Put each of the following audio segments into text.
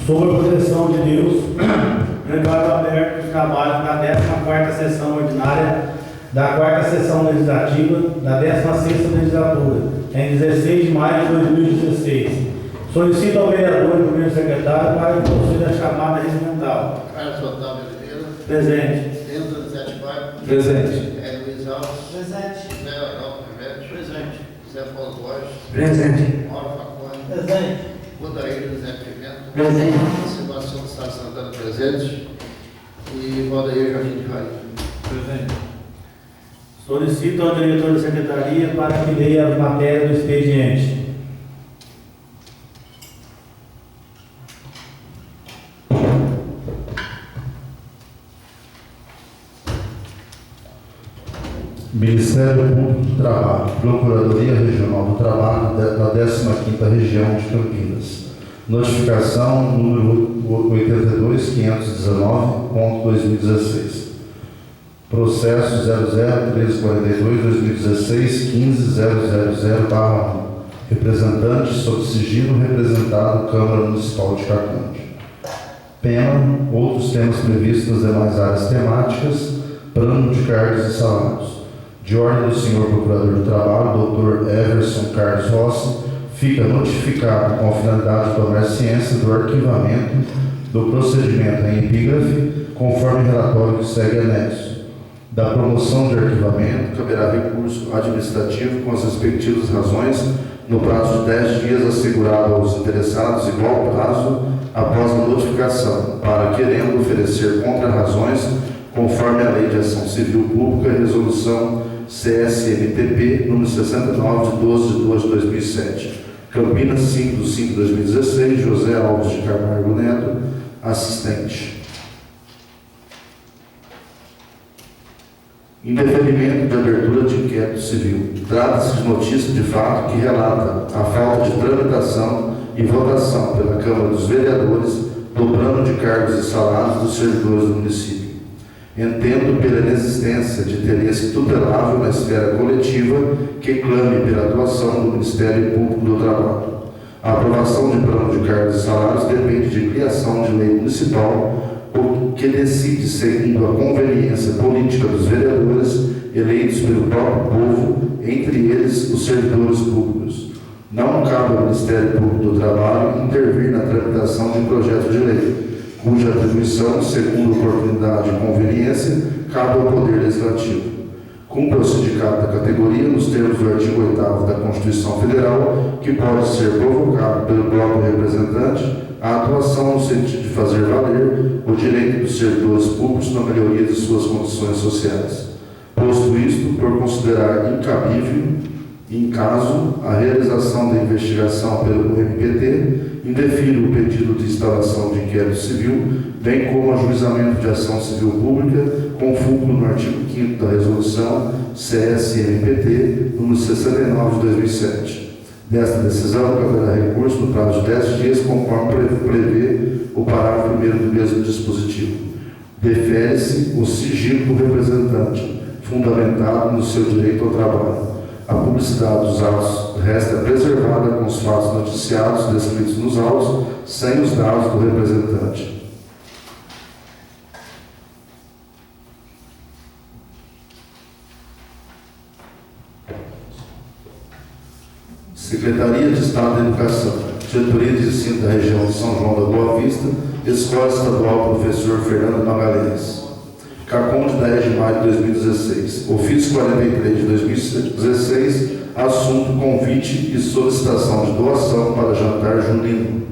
sob a proteção de Deus, declaro aberto os trabalhos da 14ª Sessão Ordinária da 4ª Sessão Legislativa da 16ª Legislatura, em 16 de maio de 2016. Solicito ao vereador e primeiro secretário para que possua a chamada regimental. Carlos Otávio Oliveira. Presente. Enzo Zé Bar. Presente. Luiz Alves. Presente. Zé Arnaldo Pivete. Presente. Zé Paulo Borges. Presente. Mauro Facone. Presente. Odair José Pimenta. Presente. Sebastião Sá Santana presente. E Valdeir Jardim de Raio. Presente. Solicito ao diretor da secretaria para que leia as matérias do expediente. Ministério Público do Trabalho, Procuradoria Regional do Trabalho da 15ª Região de Campinas. Notificação número 82.519.2016. Processo 00.1342.2016.15.000/1. Representante sob sigilo representado Câmara Municipal de Caconde. Pena, outros temas previstos nas demais áreas temáticas, plano de cargos e salários. De ordem do senhor Procurador do Trabalho, Dr. Everson Carlos Rossi, fica notificado com a finalidade de tomar ciência do arquivamento do procedimento em epígrafe, conforme relatório que segue anexo. Da promoção de arquivamento, caberá recurso administrativo com as respectivas razões, no prazo de 10 dias assegurado aos interessados igual prazo após a notificação, para, querendo oferecer contra-razões, conforme a Lei de Ação Civil Pública, Resolução CSMTP, número 69, de 12 de 2 de 2007. Campinas, 5 de 5 de 2016, José Alves de Camargo Neto, assistente. Indeferimento de abertura de inquérito civil. Trata-se de notícia de fato que relata a falta de tramitação e votação pela Câmara dos Vereadores do plano de cargos e salários dos servidores do município. Entendo pela inexistência de interesse tutelável na esfera coletiva que clame pela atuação do Ministério Público do Trabalho. A aprovação de plano de cargos e salários depende de criação de lei municipal, o que decide segundo a conveniência política dos vereadores eleitos pelo próprio povo, entre eles os servidores públicos. Não cabe ao Ministério Público do Trabalho intervir na tramitação de projeto de lei, cuja atribuição, segundo oportunidade e conveniência, cabe ao Poder Legislativo. Cumpre ao sindicato da categoria, nos termos do artigo 8º da Constituição Federal, que pode ser provocado pelo próprio representante, a atuação no sentido de fazer valer o direito dos servidores públicos na melhoria de suas condições sociais. Posto isto, por considerar incabível, em caso, a realização da investigação pelo MPT, indefiro o pedido de instalação de inquérito civil, bem como ajuizamento de ação civil pública, com fulcro no artigo 5º da Resolução CSMPT, número 69 de 2007. Desta decisão, caberá recurso no prazo de 10 dias, conforme prevê o parágrafo 1º do mesmo dispositivo. Defere-se o sigilo do representante, fundamentado no seu direito ao trabalho. A publicidade dos autos resta preservada com os fatos noticiados descritos nos autos, sem os dados do representante. Secretaria de Estado da Educação, Diretoria de Ensino da Região de São João da Boa Vista, Escola Estadual Professor Fernando Magalhães. Caconde, 10 de maio de 2016. Ofício 43 de 2016, assunto convite e solicitação de doação para jantar junino.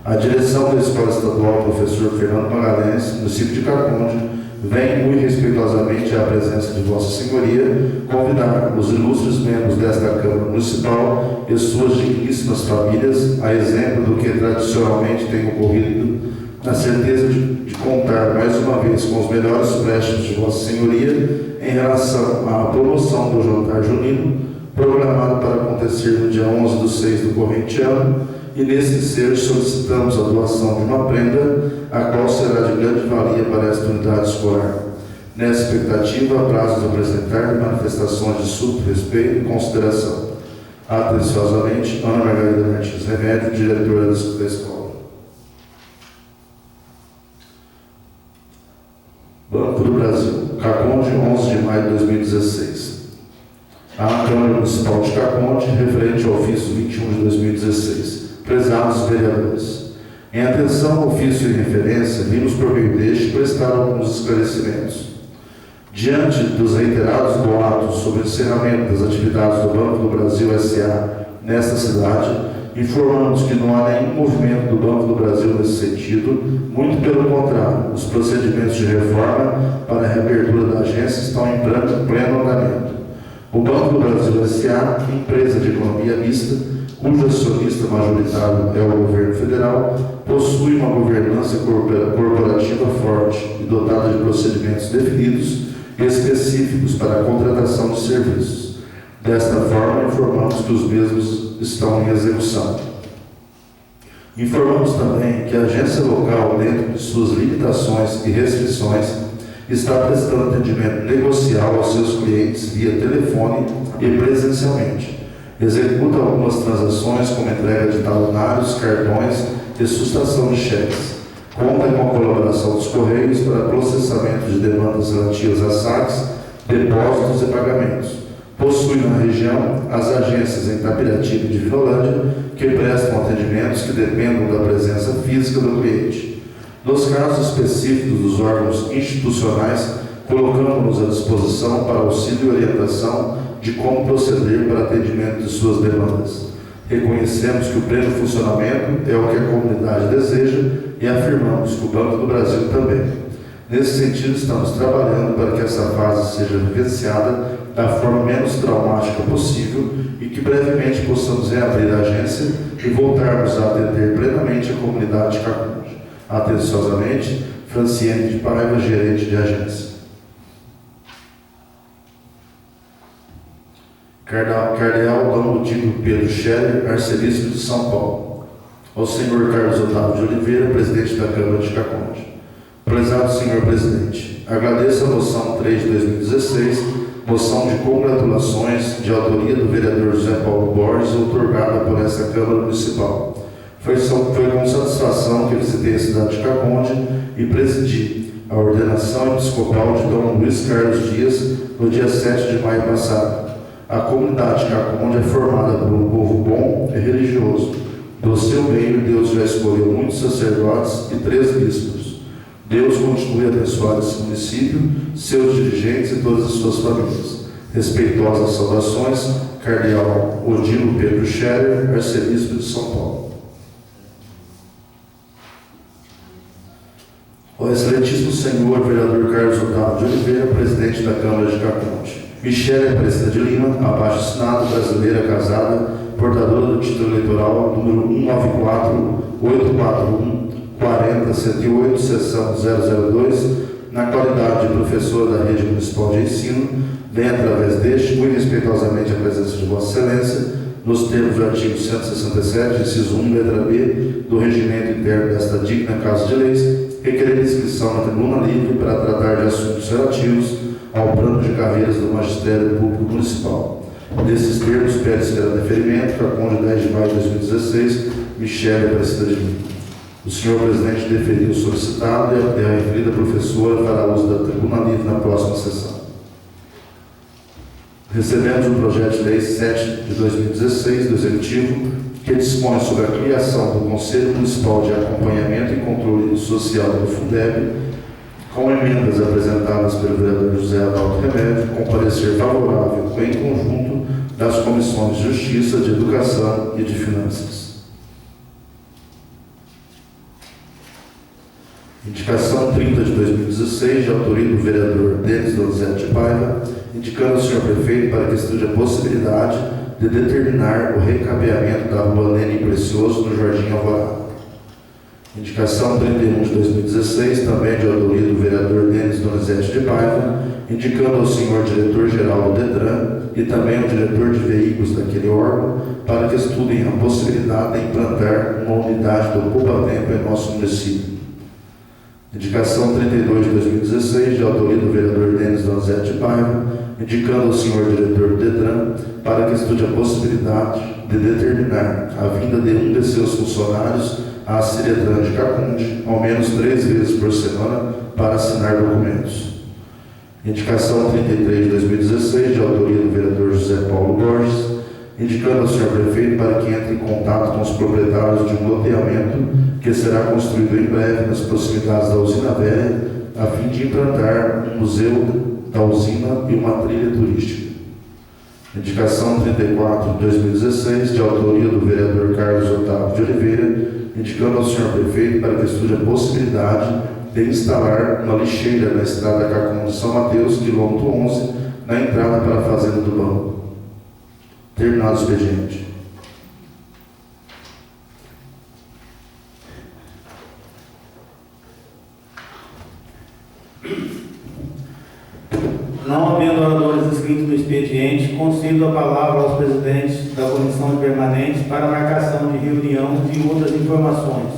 A direção da Escola Estadual Professor Fernando Magalhães, município de Caconde, vem muito respeitosamente à presença de Vossa Senhoria convidar os ilustres membros desta Câmara Municipal e suas digníssimas famílias, a exemplo do que tradicionalmente tem ocorrido, na certeza de contar mais uma vez com os melhores préstimos de Vossa Senhoria em relação à promoção do jantar junino, programado para acontecer no dia 11 de 6 do corrente ano, e nesse ensejo solicitamos a doação de uma prenda, a qual será de grande valia para esta unidade escolar. Nessa expectativa, aprazo de apresentar manifestações de súbito respeito e consideração. Atenciosamente, Ana Margarida Martins Remédio, diretora da escola. 2016. A Câmara Municipal de Caconde, referente ao ofício 21 de 2016. Prezados vereadores, em atenção ao ofício em referência, vimos por meio deste prestar alguns esclarecimentos. Diante dos reiterados boatos sobre o encerramento das atividades do Banco do Brasil S.A. nesta cidade, informamos que não há nenhum movimento do Banco do Brasil nesse sentido, muito pelo contrário, os procedimentos de reforma para a reabertura da agência estão em pleno andamento. O Banco do Brasil S.A., empresa de economia mista, cujo acionista majoritário é o governo federal, possui uma governança corporativa forte e dotada de procedimentos definidos e específicos para a contratação de serviços. Desta forma, informamos que os mesmos estão em execução. Informamos também que a agência local, dentro de suas limitações e restrições, está prestando atendimento negocial aos seus clientes via telefone e presencialmente. Executa algumas transações como entrega de talonários, cartões e sustação de cheques. Conta com a colaboração dos Correios para processamento de demandas relativas a saques, depósitos e pagamentos. Possui na região as agências em Tapiratiba e Divinolândia, que prestam atendimentos que dependam da presença física do cliente. Nos casos específicos dos órgãos institucionais, colocamos-nos à disposição para auxílio e orientação de como proceder para atendimento de suas demandas. Reconhecemos que o pleno funcionamento é o que a comunidade deseja e afirmamos que o Banco do Brasil também. Nesse sentido, estamos trabalhando para que essa fase seja vivenciada da forma menos traumática possível e que brevemente possamos reabrir a agência e voltarmos a atender plenamente a comunidade de Caconde. Atenciosamente, Franciene de Paiva, gerente de agência. Cardeal Dom Ludino Pedro Scherer, arcebispo de São Paulo. Ao senhor Carlos Otávio de Oliveira, presidente da Câmara de Caconde. Prezado senhor presidente, agradeço a moção 3 de 2016, moção de congratulações de autoria do vereador José Paulo Borges, outorgada por esta Câmara Municipal. Foi com satisfação que visitei a cidade de Caconde e presidi a ordenação episcopal de Dom Luiz Carlos Dias no dia 7 de maio passado. A comunidade de Caconde é formada por um povo bom e religioso. Do seu meio, Deus já escolheu muitos sacerdotes e 3 bispos. Deus continue a abençoar esse município, seus dirigentes e todas as suas famílias. Respeitosas saudações, Cardeal Odilo Pedro Scherer, arcebispo de São Paulo. O excelentíssimo senhor vereador Carlos Otávio de Oliveira, presidente da Câmara de Caconde. Michele Aparecida de Lima, abaixo assinado, brasileira, casada, portadora do título eleitoral número 194-841-40-108, seção 002, na qualidade de professora da Rede Municipal de Ensino, vem através deste, muito respeitosamente, a presença de Vossa Excelência, nos termos do artigo 167, inciso 1, letra B, do regimento interno desta digna Casa de Leis, requerer inscrição na tribuna livre para tratar de assuntos relativos ao plano de carreiras do Magistério Público Municipal. Nesses termos, pede-se pelo deferimento, Caconde, 10 de maio de 2016, Michele Aparecida de Lima. O senhor presidente deferiu o solicitado e a referida professora fará uso da tribuna livre na próxima sessão. Recebemos o projeto de lei 7 de 2016 do Executivo, que dispõe sobre a criação do Conselho Municipal de Acompanhamento e Controle Social do Fundeb, com emendas apresentadas pelo vereador José Adalto Remédio, com parecer favorável em conjunto das comissões de Justiça, de Educação e de Finanças. Indicação 30 de 2016, de autoria do vereador Denis Donizete de Paiva, indicando ao senhor prefeito para que estude a possibilidade de determinar o recapeamento da rua Lênin Precioso no Jardim Alvorada. Indicação 31 de 2016, também de autoria do vereador Denis Donizete de Paiva, indicando ao senhor diretor-geral do DETRAN e também ao diretor de veículos daquele órgão para que estudem a possibilidade de implantar uma unidade do poupa-tempo em nosso município. Indicação 32 de 2016, de autoria do vereador Denis Donizete de Paiva, indicando ao senhor diretor do DETRAN para que estude a possibilidade de determinar a vinda de um de seus funcionários à Ciretran de Caconde, ao menos 3 vezes por semana, para assinar documentos. Indicação 33 de 2016, de autoria do vereador José Paulo Borges, indicando ao senhor prefeito para que entre em contato com os proprietários de um loteamento que será construído em breve nas proximidades da usina velha, a fim de implantar um museu da usina e uma trilha turística. Indicação 34 de 2016, de autoria do vereador Carlos Otávio de Oliveira, indicando ao senhor prefeito para que estude a possibilidade de instalar uma lixeira na estrada Cacon de São Mateus, quilômetro 11, na entrada para a Fazenda do Banco. Terminado o expediente. Não havendo oradores inscritos no expediente, concedo a palavra aos presidentes da comissão permanente para marcação de reunião e outras informações.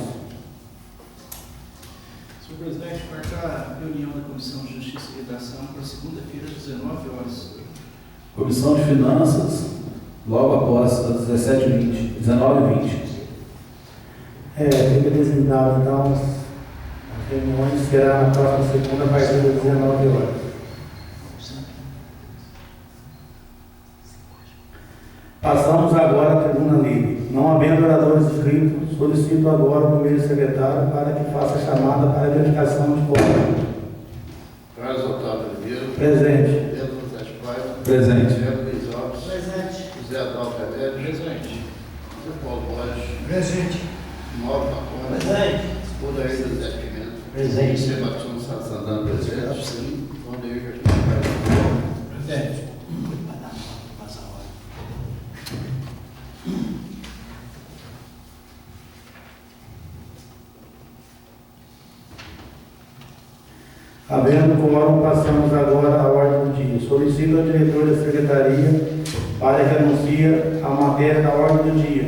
Senhor presidente, marcar a reunião da Comissão de Justiça e Redação para segunda-feira, às 19 horas. Comissão de Finanças, logo após às 17h20, 19h20. Fica designado, então, as reuniões será na próxima segunda, a partir das 19 horas. Passamos agora à tribuna livre. Não havendo oradores inscritos, solicito agora o primeiro secretário para que faça a chamada para a verificação de quórum. Carlos Otávio Oliveira. Presente. Pedro José de Paiva. Presente. José Luiz Alves. Presente. José Adalto Remédio. Presente. José Paulo Borges. Presente. Mauro Marconi. Presente. Odair José Pimenta. Presente. Sebastião Santos Santana. Presente. Sim. Vandeir Jardim. Presente. Havendo quórum, passamos agora à ordem do dia. Solicito ao diretor da secretaria para que anuncie a matéria da ordem do dia.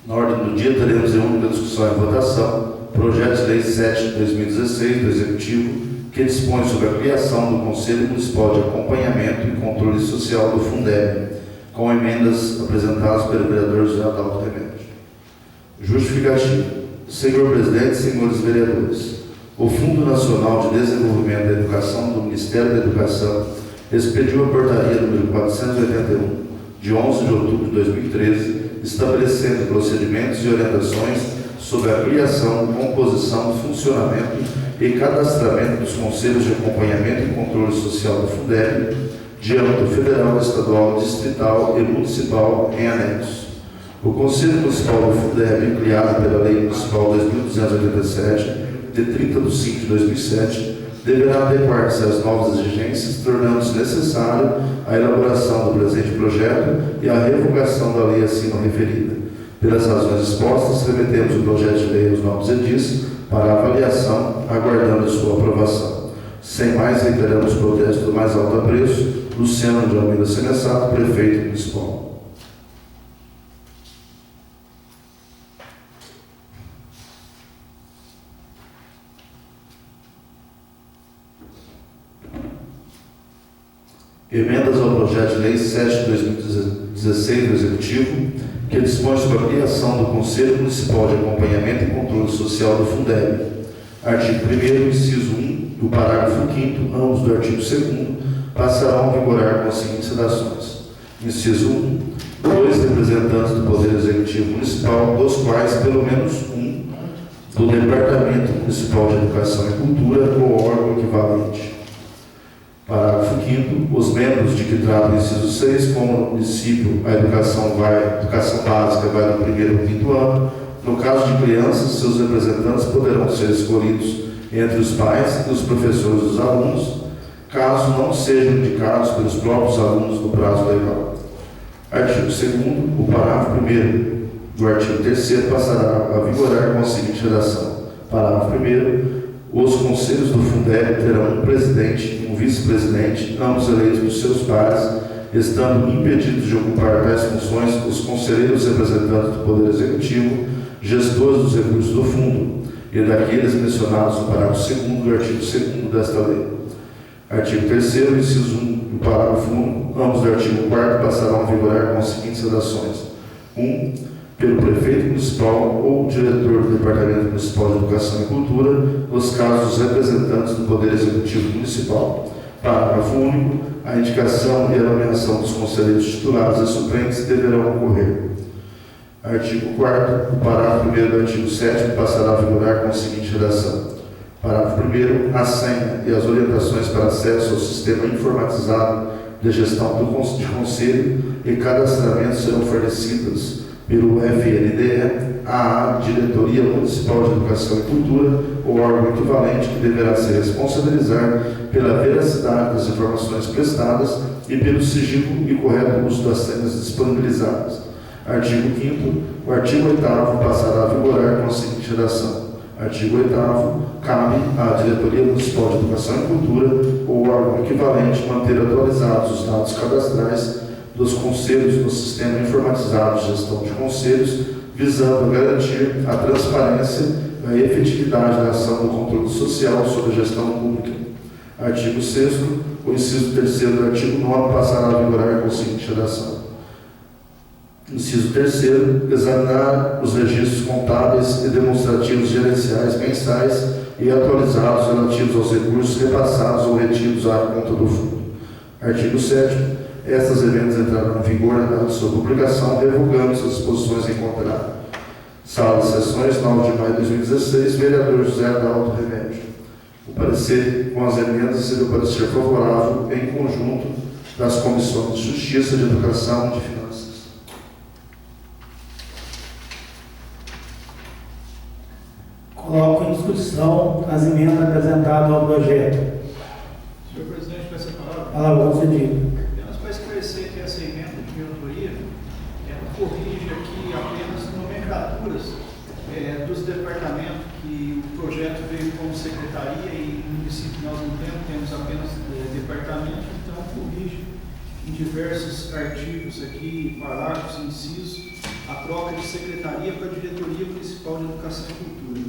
Na ordem do dia, teremos em única discussão e votação projeto de lei 7 de 2016 do Executivo, que dispõe sobre a criação do Conselho Municipal de Acompanhamento e Controle Social do Fundeb, com emendas apresentadas pelo vereador José Adalto Remédio. Justificativo. Senhor presidente, senhores vereadores, o Fundo Nacional de Desenvolvimento da Educação do Ministério da Educação expediu a portaria número 481, de 11 de outubro de 2013, estabelecendo procedimentos e orientações sobre a criação, composição, funcionamento e cadastramento dos Conselhos de Acompanhamento e Controle Social do Fundeb, de âmbito federal, estadual, distrital e municipal em anexo. O Conselho Municipal do Fundeb, criado pela Lei Municipal 2287, de 30 de 5 de 2007, deverá adequar-se às novas exigências, tornando-se necessário a elaboração do presente projeto e a revogação da lei acima referida. Pelas razões expostas, remetemos o projeto de lei aos novos edis para avaliação, aguardando sua aprovação. Sem mais, reiteramos o protesto do mais alto apreço, Luciano de Almeida Senessato, prefeito municipal. Emendas ao projeto de lei 7 de 2016 do Executivo, que dispõe sobre a criação do Conselho Municipal de Acompanhamento e Controle Social do Fundeb. Artigo 1º, inciso 1 e o parágrafo 5º, ambos do artigo 2º, passarão a vigorar com as seguintes redações. Inciso 1. 2 representantes do Poder Executivo Municipal, dos quais pelo menos um do Departamento Municipal de Educação e Cultura ou órgão equivalente. Parágrafo 5º. Os membros de que trata o inciso 6, como no município a educação básica vai do 1º ao 5º ano. No caso de crianças, seus representantes poderão ser escolhidos entre os pais e os professores dos alunos, caso não sejam indicados pelos próprios alunos no prazo legal. Artigo 2º. O parágrafo 1º do artigo 3º passará a vigorar com a seguinte redação. Parágrafo 1º. Os conselhos do Fundeb terão um presidente e um vice-presidente, ambos eleitos por seus pares, estando impedidos de ocupar tais funções os conselheiros representantes do Poder Executivo, gestores dos recursos do Fundo, e daqueles mencionados no parágrafo 2º do artigo 2º desta lei. Artigo 3º, inciso 1, o parágrafo 1, ambos do artigo 4º passarão a vigorar com as seguintes redações. 1. Pelo prefeito municipal ou diretor do Departamento Municipal de Educação e Cultura, nos casos dos representantes do Poder Executivo Municipal. Parágrafo único. A indicação e a nomeação dos conselheiros titulares e suplentes deverão ocorrer. Artigo 4º. O parágrafo 1º do artigo 7º passará a vigorar com a seguinte redação. Parágrafo 1º. A senha e as orientações para acesso ao sistema informatizado de gestão de conselho e cadastramento serão fornecidas pelo FNDE à Diretoria Municipal de Educação e Cultura, ou órgão equivalente que deverá se responsabilizar pela veracidade das informações prestadas e pelo sigilo e correto uso das senhas disponibilizadas. Artigo 5º. O artigo 8º passará a vigorar com a seguinte redação. Artigo 8º. Cabe à Diretoria Municipal de Educação e Cultura, ou órgão equivalente, manter atualizados os dados cadastrais dos conselhos no sistema informatizado de gestão de conselhos, visando garantir a transparência e a efetividade da ação do controle social sobre a gestão pública. Artigo 6º. O inciso 3º do artigo 9º passará a vigorar com a seguinte redação. Inciso 3º. Examinar os registros contábeis e demonstrativos gerenciais mensais e atualizados relativos aos recursos repassados ou retidos à conta do fundo. Artigo 7º. Estas emendas entrarão em vigor na data de sua publicação, revogando suas disposições em contrato. Sala de Sessões, 9 de maio de 2016, vereador José Adalto Remédio. O parecer com as emendas será o parecer favorável em conjunto das comissões de Justiça, de Educação e de Finanças. Coloco em discussão as emendas apresentadas ao projeto. Senhor presidente, peço a palavra. Palavra concedida. Apenas para esclarecer que essa emenda de minha autoria, ela corrige aqui apenas nomenclaturas dos departamentos que o projeto veio como secretaria e no município nós não temos apenas departamento, então corrige em diversos artigos aqui, parágrafos, incisos, a troca de secretaria para a Diretoria Municipal de Educação e Cultura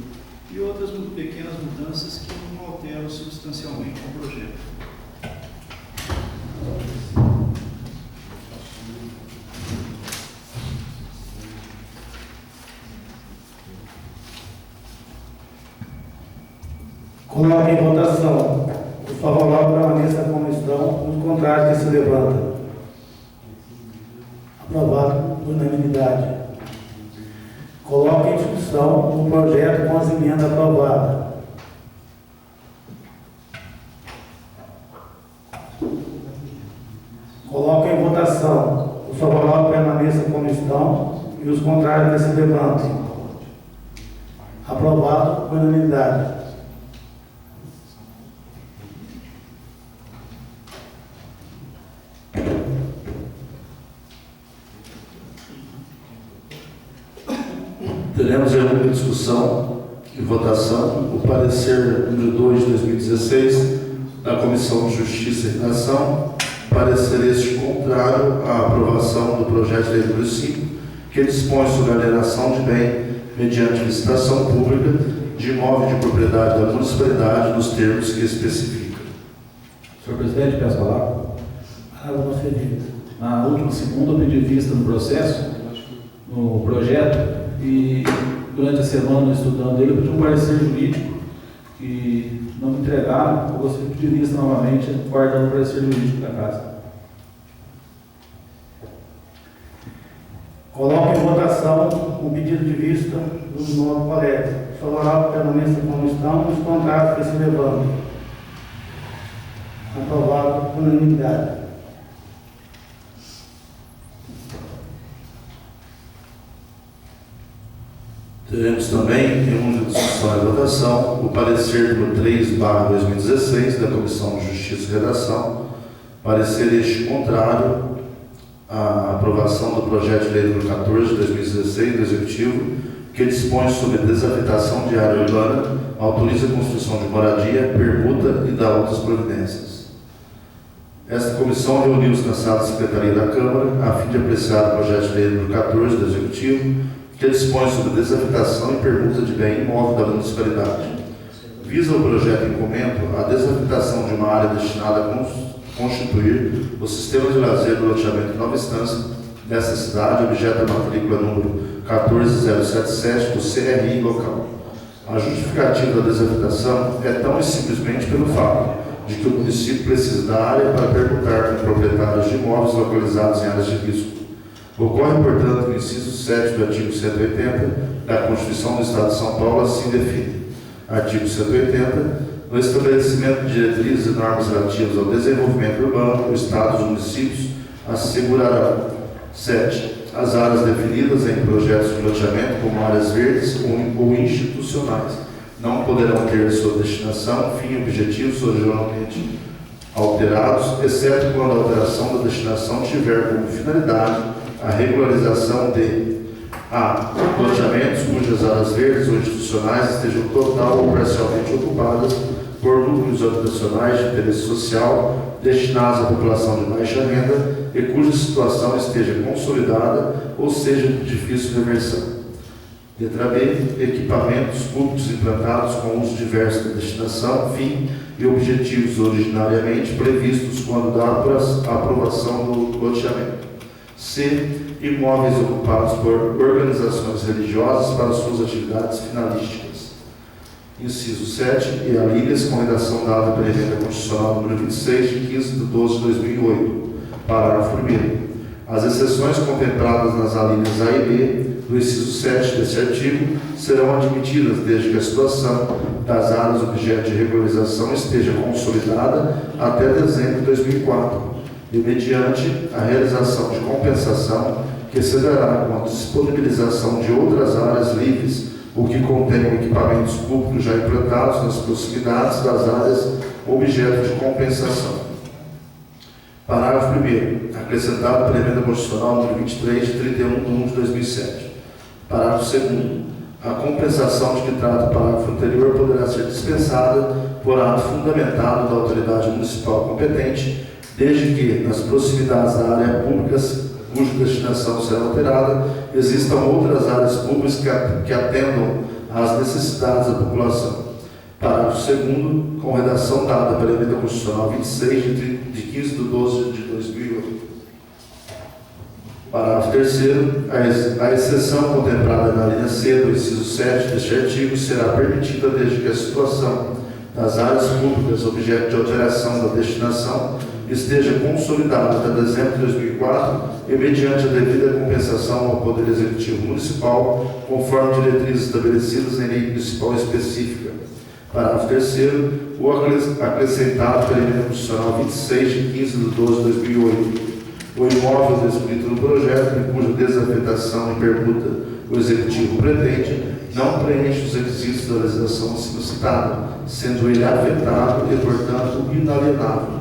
e outras pequenas mudanças que não alteram substancialmente o projeto. Coloco em votação. Os favoráveis permaneçam como estão, os contrários que se levantam. Aprovado por unanimidade. Coloco em discussão o projeto com as emendas aprovadas. Coloco em votação. Os favoráveis permaneçam como estão e os contrários que se levantem. Aprovado por unanimidade. Teremos em única discussão e votação o parecer número 2 de 2016 da Comissão de Justiça e Redação, parecer este contrário à aprovação do projeto de lei número 5, que dispõe sobre a alienação de bem mediante licitação pública de imóvel de propriedade da municipalidade nos termos que especifica. Senhor presidente, peço a palavra. Palavra concedida. Na última segunda, eu pedi vista no processo, no projeto, e durante a semana, estudando ele, eu pedi um parecer jurídico que não me entregaram. Eu gostaria de pedir vista novamente, guardando o parecer jurídico da casa. Coloco em votação o pedido de vista dos novos colegas. Os favoráveis permaneçam como estão, os contrários que se levantam. Aprovado por unanimidade. Teremos também, em uma discussão e votação, o parecer número 3/2016 da Comissão de Justiça e Redação, parecer este contrário à aprovação do projeto de lei número 14 de 2016 do Executivo, que dispõe sobre desafetação de área urbana, autoriza a construção de moradia, permuta e dá outras providências. Esta comissão reuniu-se na sala de secretaria da Câmara a fim de apreciar o projeto de lei número 14 do Executivo, que dispõe sobre desafetação e permuta de bem imóvel da municipalidade. visa o projeto em comento a desabilitação de uma área destinada a constituir o sistema de lazer do loteamento Nova Estância dessa cidade, objeto da matrícula número 14077 do CRI local. A justificativa da desabilitação é tão e simplesmente pelo fato de que o município precisa da área para permutar com proprietários de imóveis localizados em áreas de risco. Ocorre, portanto, o inciso 7 do artigo 180 da Constituição do Estado de São Paulo assim define. Artigo 180. No estabelecimento de diretrizes e normas relativas ao desenvolvimento urbano, o Estado e os municípios assegurarão. 7. As áreas definidas em projetos de loteamento como áreas verdes ou institucionais não poderão ter sua destinação, fim e objetivos originalmente alterados, exceto quando a alteração da destinação tiver como finalidade a regularização de a. Loteamentos cujas áreas verdes ou institucionais estejam total ou parcialmente ocupadas por núcleos habitacionais de interesse social destinados à população de baixa renda e cuja situação esteja consolidada ou seja de difícil reversão. Letra B. Equipamentos públicos implantados com uso diverso de destinação, fim e objetivos originariamente previstos quando da aprovação do loteamento. C. Imóveis ocupados por organizações religiosas para suas atividades finalísticas. Inciso 7. E alíneas com redação dada pela Emenda Constitucional número 26, de 15 de 12 de 2008. Parágrafo 1º. As exceções contempladas nas alíneas A e B do inciso 7 deste artigo serão admitidas desde que a situação das áreas objeto de regularização esteja consolidada até dezembro de 2004 e mediante a realização de compensação que se dará com a disponibilização de outras áreas livres ou que contenham equipamentos públicos já implantados nas proximidades das áreas objeto de compensação. Parágrafo 1º. Acrescentado pela Emenda Constitucional número 23, de 31 de 1 de 2007. Parágrafo 2º. A compensação de que trata o parágrafo anterior poderá ser dispensada por ato fundamentado da autoridade municipal competente, desde que, nas proximidades da área pública cuja destinação será alterada, existam outras áreas públicas que atendam às necessidades da população. Parágrafo 2º, com redação dada pela Emenda Constitucional 26, de 15 de 12 de 2008. Parágrafo 3º, a exceção contemplada na linha C do inciso 7 deste artigo será permitida desde que a situação das áreas públicas objeto de alteração da destinação esteja consolidada até dezembro de 2004 e mediante a devida compensação ao Poder Executivo Municipal, conforme diretrizes estabelecidas em lei municipal específica. Parágrafo 3º, o acrescentado pela Emenda Constitucional 26, de 15 de 12 de 2008. O imóvel descrito no projeto, em cuja desafetação e permuta o Executivo pretende, não preenche os requisitos da legislação acima citada, sendo ele afetado e, portanto, inalienável.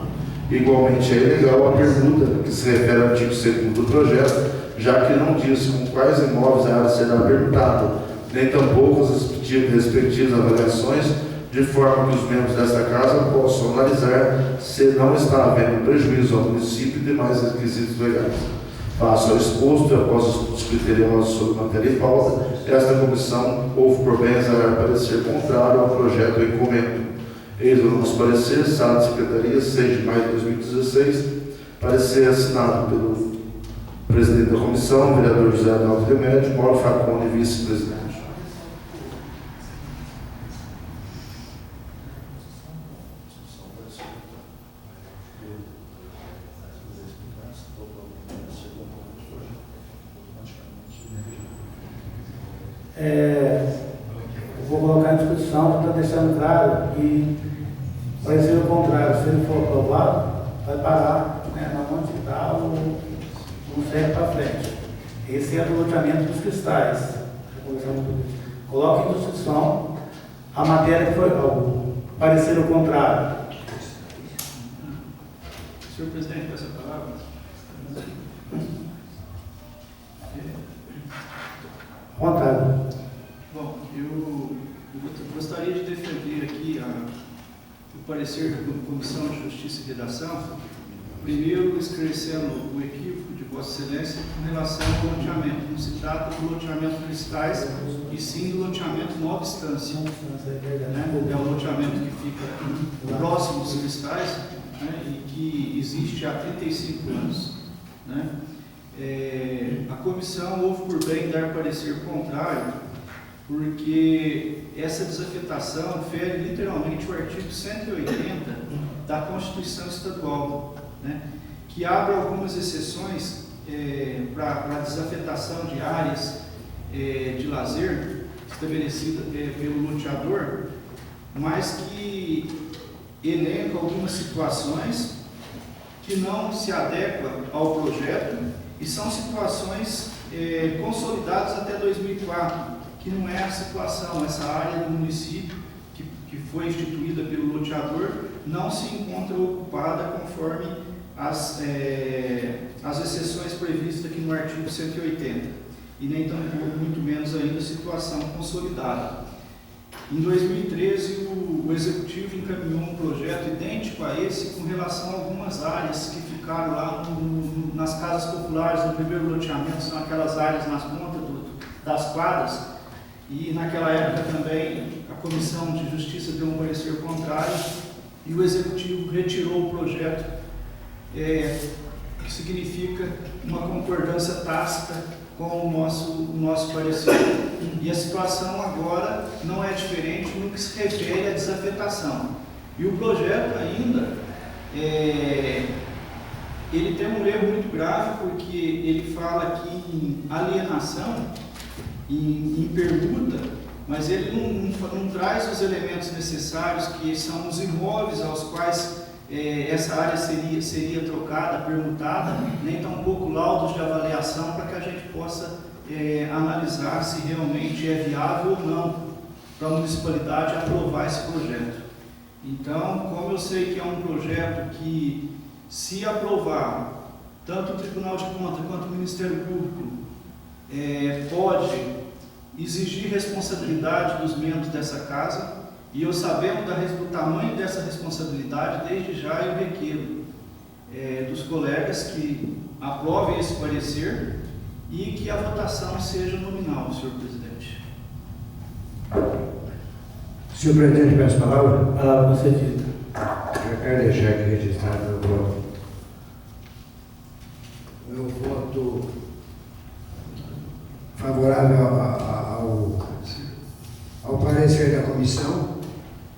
Igualmente é ilegal a permuta que se refere ao artigo 2º do projeto, já que não diz com quais imóveis a área será permutada, nem tampouco as respectivas avaliações, de forma que os membros desta casa possam analisar se não está havendo prejuízo ao município e demais requisitos legais. Face ao exposto e após estudos criteriosos sobre matéria e pauta, esta comissão houve por bem exarar parecer contrário ao projeto em comento. Eis o nosso parecer, Sala de Secretaria, 6 de maio de 2016, parecer assinado pelo presidente da comissão, vereador José Adalto Remédio, Mauro Facone, vice-presidente. Eu vou colocar em discussão para deixando claro que vai ser o contrário. Se ele for aprovado, vai parar, né, na onde está o serve para frente. Esse é o loteamento dos cristais. Coloque em discussão a matéria que foi o parecer o contrário. Senhor presidente, peço a palavra. Vontade. Bom, eu gostaria de defender aqui o parecer da Comissão de Justiça e Redação, primeiro esclarecendo o equívoco de Vossa Excelência, com relação ao loteamento. Não se trata do loteamento Cristais, e sim do loteamento Nova Estância. Né? É um loteamento que fica próximo dos Cristais, né? E que existe há 35 anos. Né? A comissão houve por bem dar parecer contrário, porque essa desafetação fere literalmente o artigo 180 da Constituição Estadual, né? Que abre algumas exceções para desafetação de áreas de lazer estabelecida pelo loteador, mas que elenca algumas situações que não se adequam ao projeto e são situações consolidadas até 2004, que não é a situação. Essa área do município que foi instituída pelo loteador não se encontra ocupada conforme as exceções previstas aqui no artigo 180, e nem tampouco, muito menos ainda, situação consolidada. Em 2013, o Executivo encaminhou um projeto idêntico a esse com relação a algumas áreas que ficaram lá nas casas populares, no primeiro loteamento, são aquelas áreas nas pontas das quadras, e naquela época também a Comissão de Justiça deu um parecer contrário e o Executivo retirou o projeto, que significa uma concordância tácita com o nosso parecer. E a situação agora não é diferente no que se refere à desafetação. E o projeto ainda, ele tem um erro muito grave, porque ele fala aqui em alienação, em permuta, mas ele não traz os elementos necessários, que são os imóveis aos quais essa área seria trocada, permutada, nem tampouco laudos de avaliação para que a gente possa analisar se realmente é viável ou não para a municipalidade aprovar esse projeto. Então, como eu sei que é um projeto que, se aprovar, tanto o Tribunal de Contas quanto o Ministério Público pode exigir responsabilidade dos membros dessa casa, e eu, sabendo do tamanho dessa responsabilidade, desde já eu requeiro dos colegas que aprovem esse parecer e que a votação seja nominal, senhor presidente. Senhor presidente, peço a palavra. Palavra concedida. Eu quero deixar aqui registrado meu voto. Meu voto favorável ao parecer da comissão,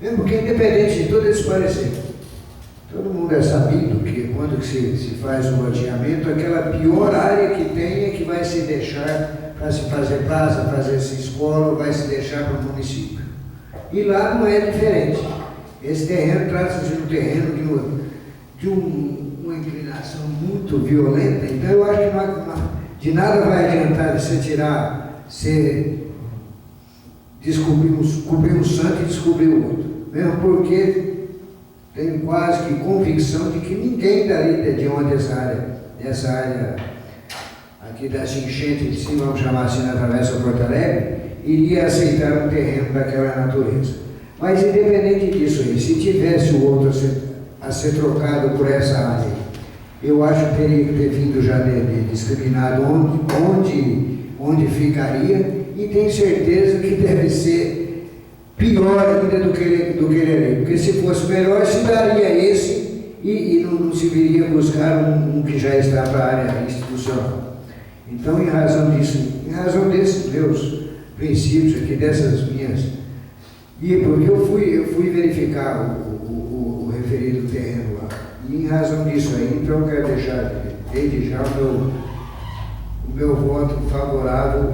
mesmo que, independente de todo esse parecer, todo mundo é sabido que quando se faz um loteamento, aquela pior área que tem é que vai se deixar para se fazer praça, fazer-se escola, vai se deixar para o município. E lá não é diferente. Esse terreno trata-se de um terreno de uma inclinação muito violenta, então eu acho que de nada vai adiantar você descobrir um santo e descobrir o outro. Mesmo porque tenho quase que convicção de que ninguém dali de onde essa área aqui das enchentes de cima, vamos chamar assim, na Travessa Porto Alegre, iria aceitar um terreno daquela natureza. Mas independente disso aí, se tivesse o outro a ser trocado por essa área, eu acho que teria que ter vindo já discriminado onde ficaria, e tenho certeza que deve ser pior ainda do que ele é, porque se fosse melhor, se daria esse e não se viria buscar um que já está para a área institucional. Então, em razão desses meus princípios aqui, dessas minhas, e porque eu fui verificar o referido terreno lá, e em razão disso aí, então eu quero deixar desde já o meu voto favorável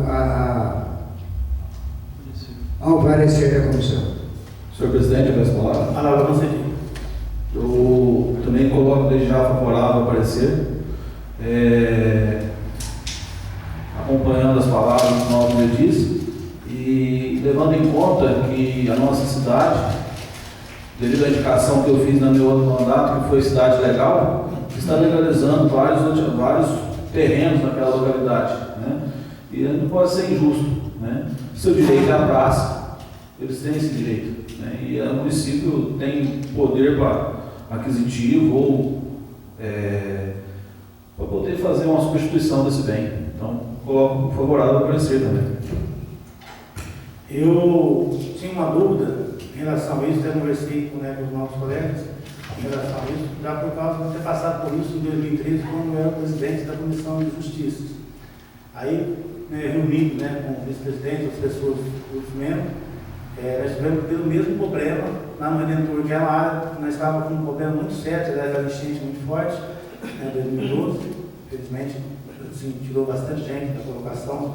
ao parecer da comissão. Senhor presidente, eu peço a palavra. Palavra concedida. Eu também coloco desde já favorável ao parecer, acompanhando as palavras do nosso juiz e levando em conta que a nossa cidade, devido à indicação que eu fiz no meu outro mandato, que foi cidade legal, está legalizando vários terrenos naquela localidade, né? E não pode ser injusto, né? Seu direito é a praça, eles têm esse direito, né? E o município tem poder aquisitivo ou para poder fazer uma substituição desse bem. Então, coloco favorável ao parecer também. Eu tinha uma dúvida em relação a isso, até conversei com os nossos colegas em relação a isso, já por causa de ter passado por isso em 2013, quando eu era presidente da Comissão de Justiça. Aí, reunido com o vice-presidente, as pessoas dos membros, nós tivemos pelo mesmo problema lá no Redentor, que é uma área, nós estávamos com um problema muito sério, era uma enchente muito forte, em 2012, infelizmente, assim, tirou bastante gente da colocação,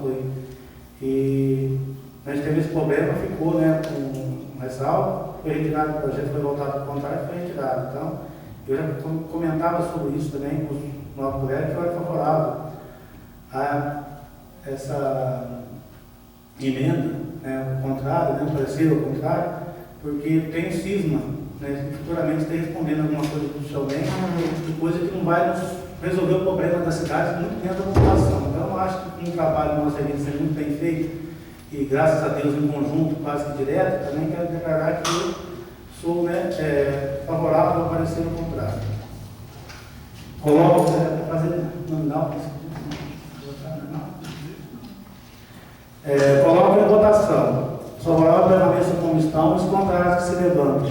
e nós tivemos esse problema, ficou com ressalva, foi retirado do projeto, foi voltado para o contrário e foi retirado. Então, eu já comentava sobre isso também com os nossos colegas, que eu era favorável a essa emenda, o contrário, o parecer ao contrário, porque tem cisma, que futuramente está respondendo alguma coisa judicialmente, de coisa que não vai nos resolver o problema da cidade, muito dentro da população. Então, eu acho que um trabalho nosso aqui sendo muito bem feito, e graças a Deus em conjunto, quase que direto, também quero declarar que eu sou favorável ao parecer ao contrário. Coloco, fazer nominal, coloco em votação. Sou favorável à permanência como estão os contrários que se levantam.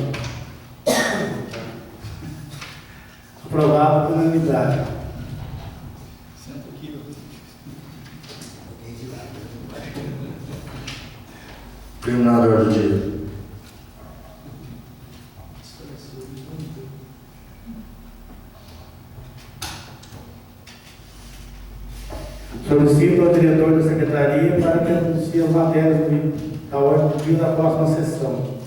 Aprovado por unanimidade. Senta aqui, Terminado a ordem do dia. Solicito ao diretor da Secretaria para que anuncie as matérias da ordem do dia da próxima sessão.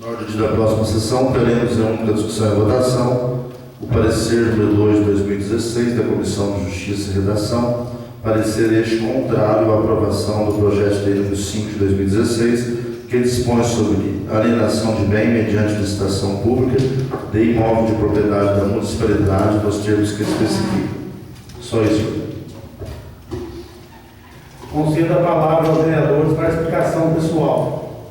Na ordem do dia da próxima sessão, teremos em única discussão e votação o parecer número 2 de 2016 da Comissão de Justiça e Redação, parecer este contrário à aprovação do projeto de lei número 5 de 2016, que dispõe sobre alienação de bem mediante licitação pública de imóvel de propriedade da municipalidade nos termos que especificam. Só isso. Concedo a palavra aos vereadores para explicação pessoal.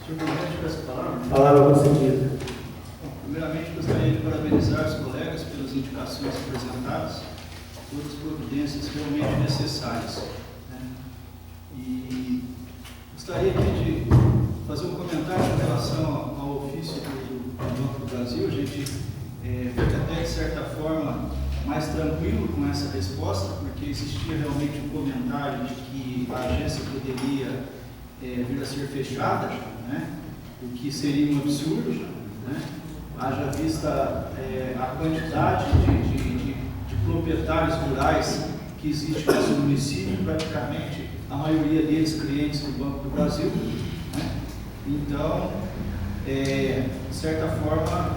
Senhor presidente, peço a palavra. Palavra concedida. Primeiramente, gostaria de parabenizar os colegas pelas indicações apresentadas, todas as providências realmente necessárias. E gostaria aqui de fazer um comentário em relação ao ofício do Banco do Brasil. A gente fica até, de certa forma, mais tranquilo com essa resposta, porque existia realmente um comentário de que a agência poderia vir a ser fechada, o que seria um absurdo, haja vista a quantidade de proprietários rurais que existe nesse município, praticamente a maioria deles clientes do Banco do Brasil. Então, de certa forma,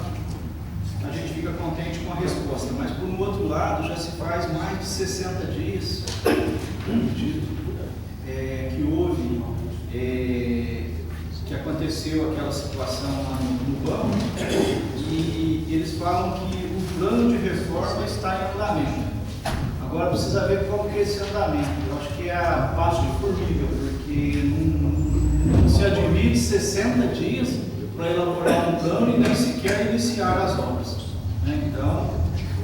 a gente fica contente com a resposta, mas por um outro lado, já se faz mais de 60 dias que houve, que aconteceu aquela situação lá no banco, e eles falam que o plano de reforma está em andamento. Agora precisa ver qual que é esse andamento. Eu acho que é a passo de formiga, porque não se admite 60 dias para elaborar um plano e nem sequer iniciar as obras. Então,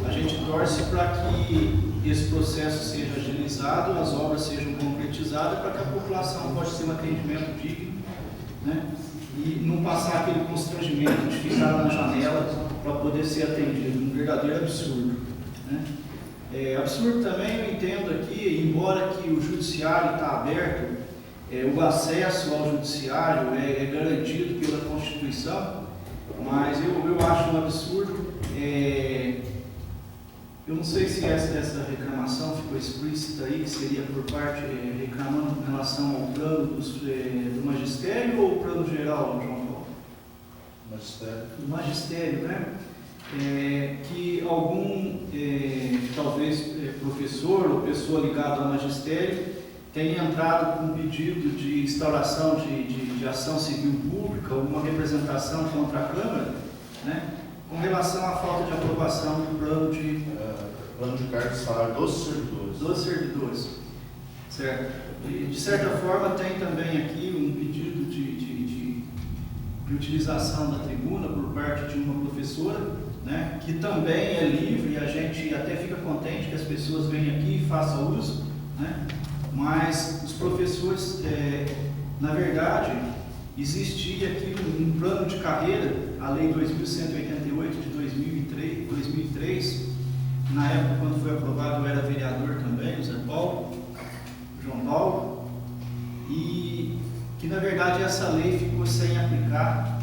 a gente torce para que esse processo seja agilizado, as obras sejam concretizadas, para que a população possa ter um atendimento digno, e não passar aquele constrangimento de ficar na janela para poder ser atendido. Um verdadeiro absurdo. Absurdo também, eu entendo aqui, embora que o judiciário está aberto, o acesso ao judiciário é garantido pela Constituição, mas eu acho um absurdo. Eu não sei se essa reclamação ficou explícita aí, que seria por parte reclamando em relação ao plano do magistério ou o plano geral, João Paulo? Magistério. Do magistério, que algum, talvez professor ou pessoa ligada ao magistério tenha entrado com um pedido de instauração de ação civil pública, alguma representação contra a Câmara, com relação à falta de aprovação do plano de cargos e salário dos servidores. Dos servidores, certo? De certa forma, tem também aqui um pedido de utilização da tribuna por parte de uma professora, né, que também é livre, e a gente até fica contente que as pessoas venham aqui e façam uso, né, mas os professores, na verdade, existia aqui um plano de carreira, a Lei 2188 de 2003, na época quando foi aprovado eu era vereador também, o João Paulo, e que na verdade essa lei ficou sem aplicar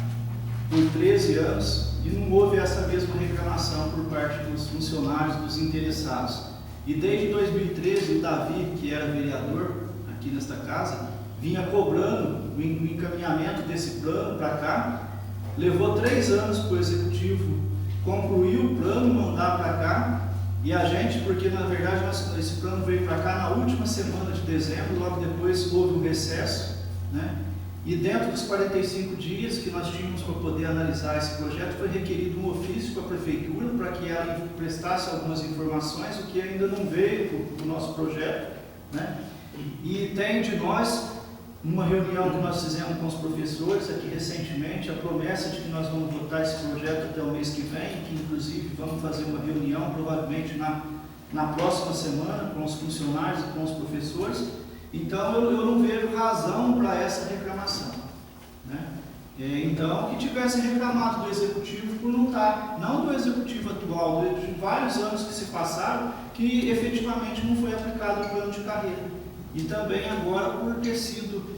por 13 anos e não houve essa mesma reclamação por parte dos funcionários, dos interessados. E desde 2013 o Davi, que era vereador aqui nesta casa, vinha cobrando o encaminhamento desse plano para cá, levou 3 anos para o executivo concluir o plano, mandar para cá, e a gente, porque na verdade esse plano veio para cá na última semana de dezembro, logo depois houve um recesso, né? E dentro dos 45 dias que nós tínhamos para poder analisar esse projeto, foi requerido um ofício para a prefeitura para que ela prestasse algumas informações, o que ainda não veio para o nosso projeto, né? E tem de nós uma reunião que nós fizemos com os professores aqui recentemente, a promessa de que nós vamos votar esse projeto até o mês que vem, que inclusive vamos fazer uma reunião provavelmente na próxima semana com os funcionários e com os professores. Então eu não vejo razão para essa reclamação, né? Então que tivesse reclamado do executivo por não estar, não do executivo atual, de vários anos que se passaram, que efetivamente não foi aplicado o plano de carreira. E também agora por ter sido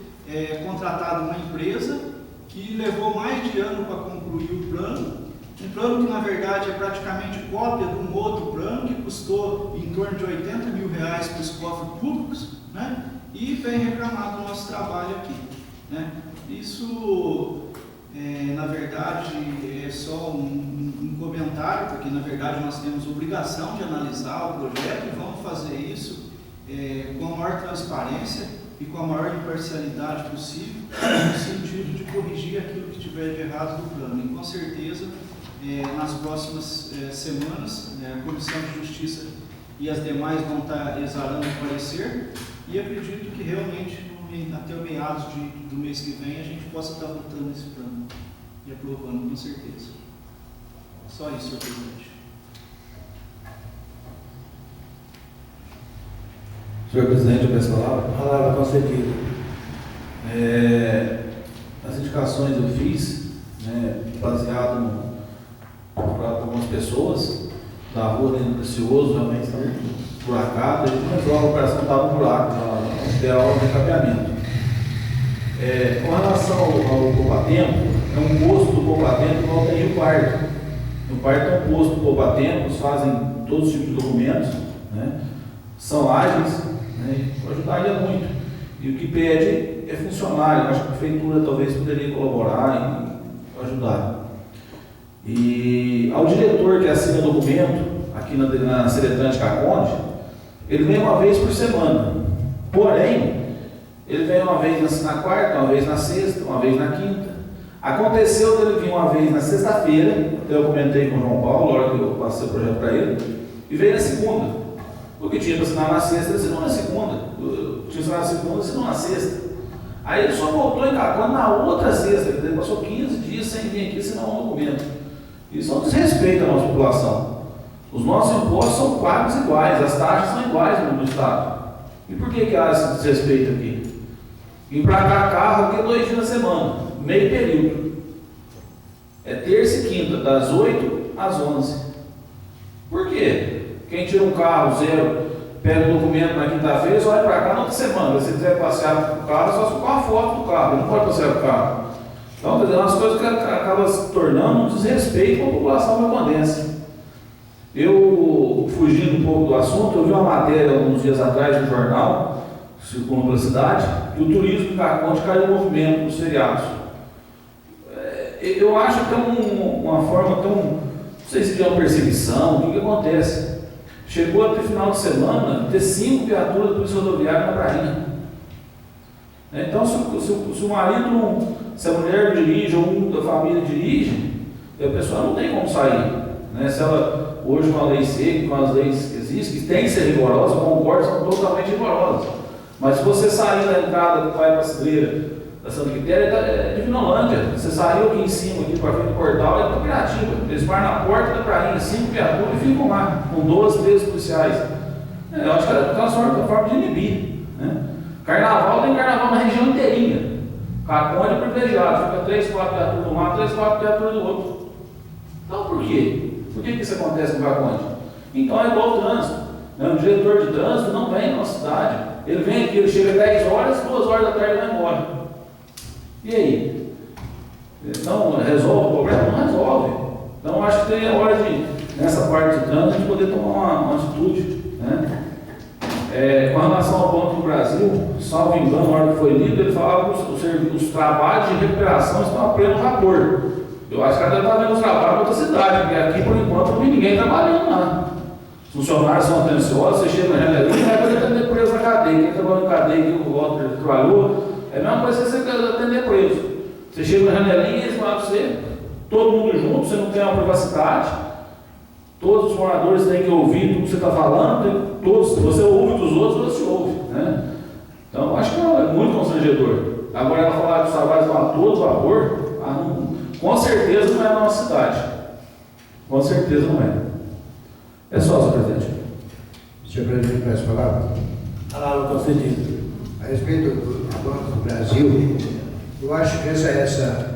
contratado uma empresa que levou mais de ano para concluir o plano, um plano que na verdade é praticamente cópia de um outro plano que custou em torno de R$80 mil para os cofres públicos, né? E vem reclamar do nosso trabalho aqui, né? Isso na verdade é só um comentário, porque na verdade nós temos obrigação de analisar o projeto e vamos fazer isso com a maior transparência e com a maior imparcialidade possível, no sentido de corrigir aquilo que tiver de errado do plano. E com certeza, nas próximas semanas, a Comissão de Justiça e as demais vão estar exarando o parecer, e acredito que realmente até o meados do mês que vem a gente possa estar votando esse plano e aprovando, com certeza. Só isso, senhor presidente. Senhor presidente, eu peço a palavra. Palavra concedida. As indicações eu fiz, né, baseado para algumas pessoas da rua Neno Precioso, realmente está muito buracada, e resolve a operação estava um buraco, ideal de cabeamento. Com relação ao Poupatempo, é um posto do Poupatempo que não tem o parque. No parque é um posto do Poupatempo, eles fazem todos os tipos de documentos, né, são ágeis, né, ajudaria muito. E o que pede é funcionário, acho que a prefeitura talvez poderia colaborar e ajudar. E ao diretor que assina documento, aqui na Seretran de Caconde, ele vem uma vez por semana. Porém, ele vem uma vez na quarta, uma vez na sexta, uma vez na quinta. Aconteceu dele vir uma vez na sexta-feira, até eu comentei com o João Paulo, na hora que eu passei o projeto para ele, e veio na segunda. Porque tinha para assinar na sexta, ele assinou na segunda. Tinha assinar na segunda, assinou na sexta. Aí ele só voltou em Caconde na outra sexta, ele passou 15 dias sem vir aqui assinar um documento. Isso é um desrespeito à nossa população. Os nossos impostos são pagos iguais, as taxas são iguais no Estado. E por que há esse desrespeito aqui? Emplacar carro aqui 2 dias na semana, meio período. É terça e quinta, das 8 às 11. Por quê? Quem tira um carro zero, pega o documento na quinta-feira, só vai para cá na outra semana. Se quiser passear com o carro, só com a foto do carro, ele não pode passear com o carro. Então, quer dizer, umas coisas que acabam se tornando um desrespeito com a população macondense. Eu, fugindo um pouco do assunto, eu vi uma matéria alguns dias atrás no jornal, circulando pela cidade, que o turismo de Caconde caiu no movimento nos feriados. Eu acho que é uma forma tão, não sei se é uma perseguição, o que acontece? Chegou até final de semana ter 5 viaturas da Polícia Rodoviária na prainha. Então, se o marido, se a mulher dirige ou um da família dirige, a pessoa não tem como sair. Né? Se ela, hoje, com a lei seca, com as leis que existem, que tem que ser rigorosas, eu concordo, são totalmente rigorosas. Mas se você sair da entrada, vai para a cidreira, da Santa Quitéria é de Vinolândia. Você saiu aqui em cima, aqui para frente do portal, é para Piratiba. Eles param na porta da prainha, 5 viaturas e ficam lá, com 12, 13 policiais. Eu acho que é uma forma de inibir. Né? Carnaval tem carnaval na região inteirinha. Caconde é privilegiado, fica 3, 4 viaturas de um lado, 3, 4 viaturas do outro. Então por quê? Por que isso acontece no Caconde? Então é igual o trânsito. Né? O diretor de trânsito não vem na nossa cidade. Ele vem aqui, ele chega 10 horas, 2 horas da tarde ele vai embora. E aí? Então resolve o problema? Não resolve. Então acho que tem a hora de, nessa parte de trânsito, a gente poder tomar uma atitude. Né? Com relação ao Banco do Brasil, salvo engano, na hora que foi lido, ele falava que os trabalhos de recuperação estão a pleno vapor. Eu acho que ela deve estar vendo os trabalhos em outra cidade, porque aqui, por enquanto, não vi ninguém trabalhando lá. Os funcionários são atenciosos, você chega na janelinha e vai poder atender preso na cadeia. Quem trabalha na cadeia, que o Walter trabalhou, é a mesma coisa que você atender preso. Você chega na janelinha e eles falam para você, todo mundo junto, você não tem uma privacidade. Todos os moradores têm que ouvir tudo que você está falando, se você ouve dos outros, você ouve. Né? Então, acho que é muito constrangedor. Agora, ela falar que os trabalhos estão a todo vapor, com certeza não é na nossa cidade. Com certeza não é. É só, senhor presidente. Senhor presidente, peço a palavra. Palavra concedida. A respeito do Banco do Brasil, eu acho que essa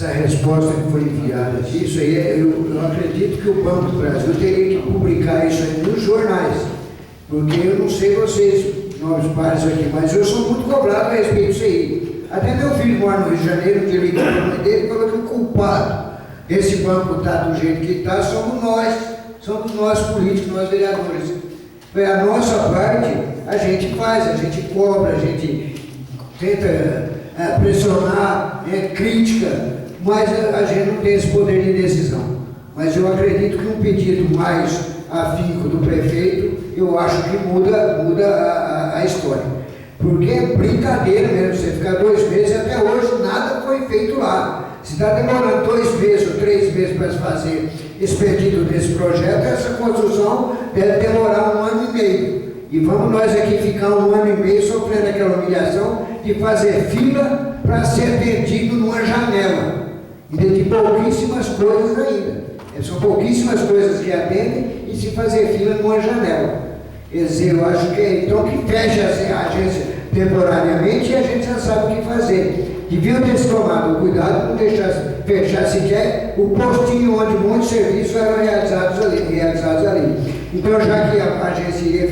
resposta que foi enviada disso aí, eu acredito que o Banco do Brasil teria que publicar isso aí nos jornais, porque eu não sei vocês, novos pares aqui, mas eu sou muito cobrado a respeito disso aí. Até meu filho mora no Rio de Janeiro, que ligou para a mãe dele e falou que o culpado desse banco está do jeito que está, somos nós políticos, nós vereadores. A nossa parte, a gente faz, a gente cobra, a gente tenta pressionar, crítica, mas a gente não tem esse poder de decisão. Mas eu acredito que um pedido mais afinco do prefeito, eu acho que muda a história. Porque é brincadeira mesmo, você ficar 2 meses e até hoje nada foi feito lá. Se está demorando 2 meses ou 3 meses para se fazer esse pedido desse projeto, essa construção deve demorar 1 ano e meio. E vamos nós aqui ficar 1 ano e meio sofrendo aquela humilhação de fazer fila para ser atendido numa janela. E de pouquíssimas coisas ainda. São pouquíssimas coisas que atendem e se fazer fila numa janela. Quer dizer, eu acho que então que feche a agência temporariamente e a gente já sabe o que fazer. Deviam ter se tomado cuidado, não deixar fechar sequer o postinho onde um monte de serviços eram realizados ali. Então, já que a agência iria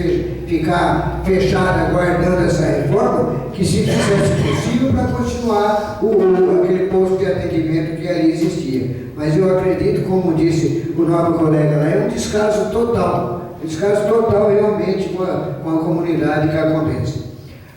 ficar fechada aguardando essa reforma, que se fizesse possível para continuar aquele posto de atendimento que ali existia. Mas eu acredito, como disse o nobre colega lá, é um descaso total realmente com a comunidade que acontece.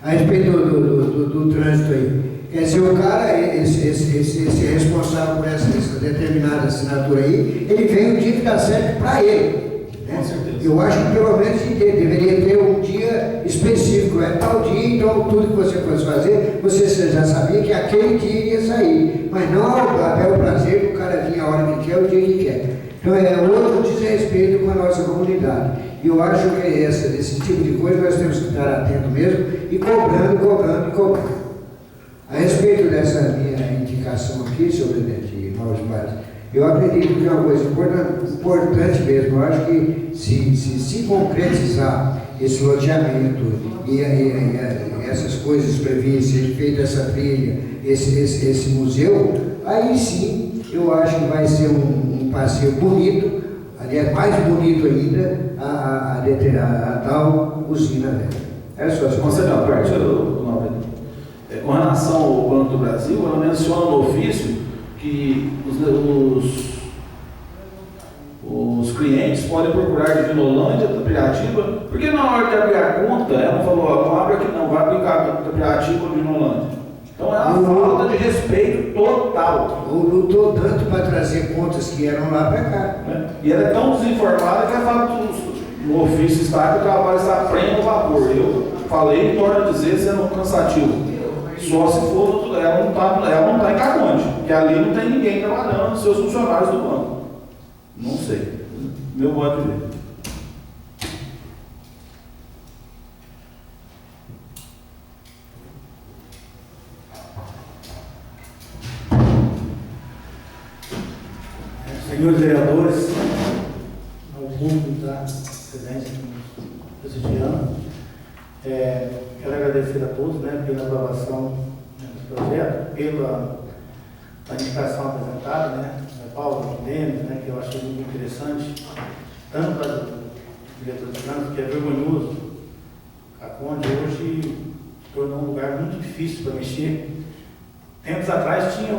A respeito do trânsito aí. Quer dizer, o cara, esse responsável por essa determinada assinatura aí, ele vem o dia que dá certo para ele. Né? Com certeza. Eu acho que pelo menos deveria ter um dia específico, tal dia, então tudo que você fosse fazer, você já sabia que aquele dia ia sair. Mas não é o prazer que o cara vinha a hora que quer, o dia que quer. Então é outro desrespeito com a nossa comunidade. E eu acho que esse tipo de coisa nós temos que estar atento mesmo e cobrando. A respeito dessa minha indicação aqui, senhor presidente, Mauro Soares, eu acredito que é uma coisa importante mesmo. Eu acho que se concretizar esse loteamento e essas coisas previstas, ser feita essa trilha, esse museu, aí sim eu acho que vai ser um passeio bonito, aliás, mais bonito ainda, a tal usina velha. É só isso. Conselho à parte, com relação ao Banco do Brasil, ela menciona no ofício que os clientes podem procurar de Vinolândia, da Piratiba, porque na hora de abrir a conta, ela falou, não abre aqui não, vai aplicar da Piratiba ou de Vinolândia. Então é uma falta de respeito total. Lutou tanto para trazer contas que eram lá para cá. E ela é tão desinformada que ela fala que no ofício está que o trabalho está a pleno vapor. Eu falei e torno a dizer, sendo cansativo. Só se for, ela não está em Caconde, porque ali não tem ninguém trabalhando, seus funcionários do banco. Não sei. Meu modo de ver. senhores vereadores, ao público que está presente prestigiando. Quero agradecer a todos, né, pela aprovação do projeto, pela indicação apresentada, né, da Paulo Mendes, né, que eu achei muito interessante, tanto para o diretor de trânsito, que é vergonhoso. A Conde hoje se tornou um lugar muito difícil para mexer. Tempos atrás tinha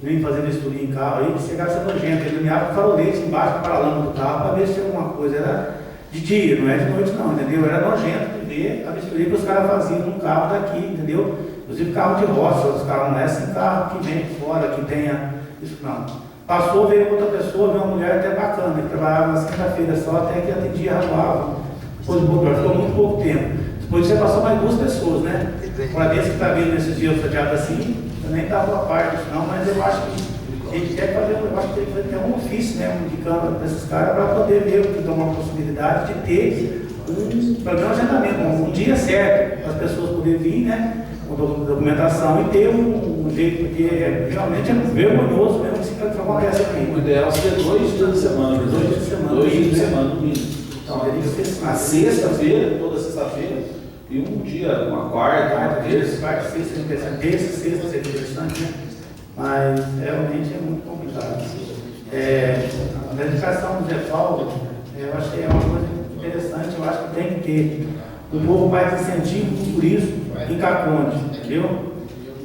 vem fazendo vistoria em carro aí, que chegava a ser nojento, ele iluminava com farolete embaixo para a lâmpada do carro para ver se tinha alguma coisa. Era de dia, não é de noite não, entendeu? Era nojento de ver a vistoria que os caras faziam num carro daqui, entendeu? Inclusive carro de roça, os carros não é assim carro que vem de fora, que tenha isso não. Passou, veio outra pessoa, veio uma mulher até bacana, que trabalhava na quinta-feira só, até que atendia razoável. Depois ficou muito pouco tempo. Depois você passou mais 2 pessoas, né? Uma vez que está vindo nesses dias fatiado assim, eu nem estava a par disso não, mas eu acho que a gente quer fazer, eu acho que tem que fazer um ofício mesmo de câmara para esses caras para poder ver que dá uma possibilidade de ter um agendamento, um dia certo para as pessoas poderem vir, né? Com documentação e ter um jeito, porque realmente é vergonhoso mesmo se acontece aqui. O ideal seria 2 dias de semana, 2 dias de semana, 2 dias de semana no mínimo. Então, teria que ser Na sexta-feira, toda sexta-feira, e um dia, uma quarta, terça. Sexta, interessante. Terça, sexta seria interessante, né? Mas realmente é muito complicado. A dedicação do Zé Paulo, eu acho que é uma coisa interessante, eu acho que tem que ter um pouco mais de incentivo do turismo em Caconde, entendeu?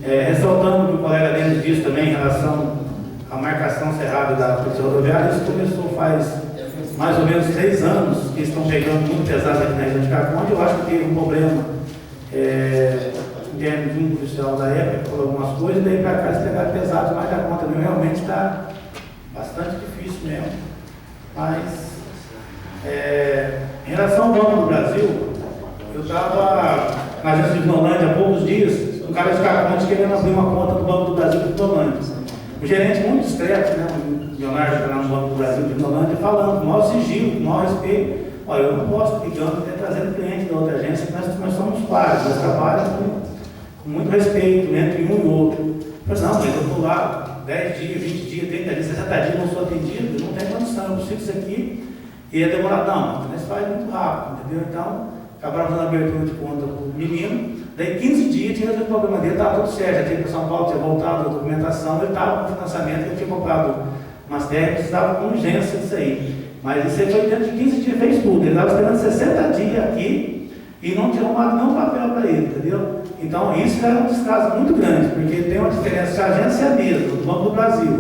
Ressaltando o que o colega Denis disse também em relação à marcação cerrada da Polícia Rodoviária, isso começou faz mais ou menos 3 anos, que estão pegando muito pesado aqui na região de Caconde. Eu acho que teve um problema em termos de um policial da época, por algumas coisas, daí para cá eles pegaram pesado, mas a conta mesmo realmente está bastante difícil mesmo. Mas, em relação ao Banco do Brasil, eu estava na agência de Vinolândia há poucos dias, um cara de Caconde querendo abrir uma conta do Banco do Brasil de Vinolândia. O gerente muito discreto, né, o Leonardo está lá no Banco do Brasil de Vinolândia, falando com o maior sigilo, com o maior respeito. Olha, eu não posso ligando até trazendo cliente da outra agência, que nós somos pares, nós trabalhamos com muito respeito entre um e outro. Eu falei, não, mas eu estou lá 10 dias, 20 dias, 30 dias, 60 dias, não sou atendido, eu não tenho condição, eu preciso disso aqui. E ia demorar, não, mas faz muito rápido, entendeu? Então, acabaram dando abertura de conta para o menino, daí 15 dias tinha resolvido o problema dele, estava tudo certo, já tinha para São Paulo, tinha voltado a documentação, ele estava com financiamento, ele tinha comprado umas terras, precisava com urgência disso aí. Mas isso aí foi dentro de 15 dias, fez tudo, ele estava esperando 60 dias aqui e não tinha arrumado nenhum papel para ele, entendeu? Então isso era um descaso muito grande, porque tem uma diferença, se a agência é a mesma, do Banco do Brasil,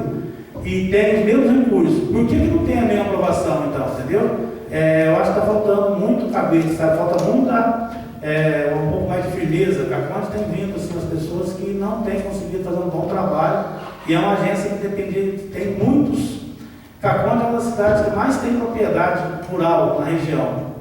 e tem os mesmos recursos, por que não tem a mesma aprovação então, entendeu? Eu acho que está faltando muito cabeça, sabe? Falta muita, um pouco mais de firmeza. Caconde tem vindo assim, as pessoas que não têm conseguido fazer um bom trabalho, e é uma agência que tem muitos. Caconde é uma das cidades que mais tem propriedade rural na região,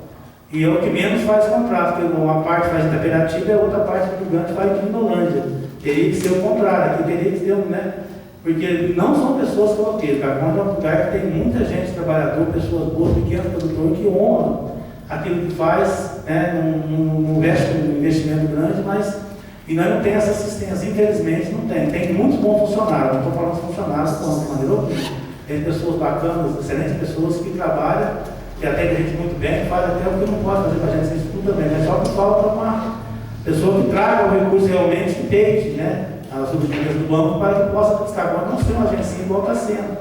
e é o que menos faz contrato, porque uma parte faz em Itapiratiba e a outra parte do Rio Grande faz em Vinolândia. Teria que ser o contrário, aqui teria que ser, né? Porque não são pessoas coloqueiras. Caconde é um lugar que tem muita gente, trabalhador, pessoas boas, pequenos produtores, que honram aquilo que faz, né? Não investe um investimento grande, mas e nós não temos essa assistência, infelizmente não tem. Tem muitos bons funcionários, não estou falando de funcionários de maneira alguma. Tem pessoas bacanas, excelentes pessoas que trabalham, que atendem a gente muito bem, fazem até o que não pode fazer para a gente, isso tudo também, mas só que falta uma pessoa que traga o recurso realmente que pegue, né? As subsídios do banco para que possa destacar, não ser uma agência igual está sendo.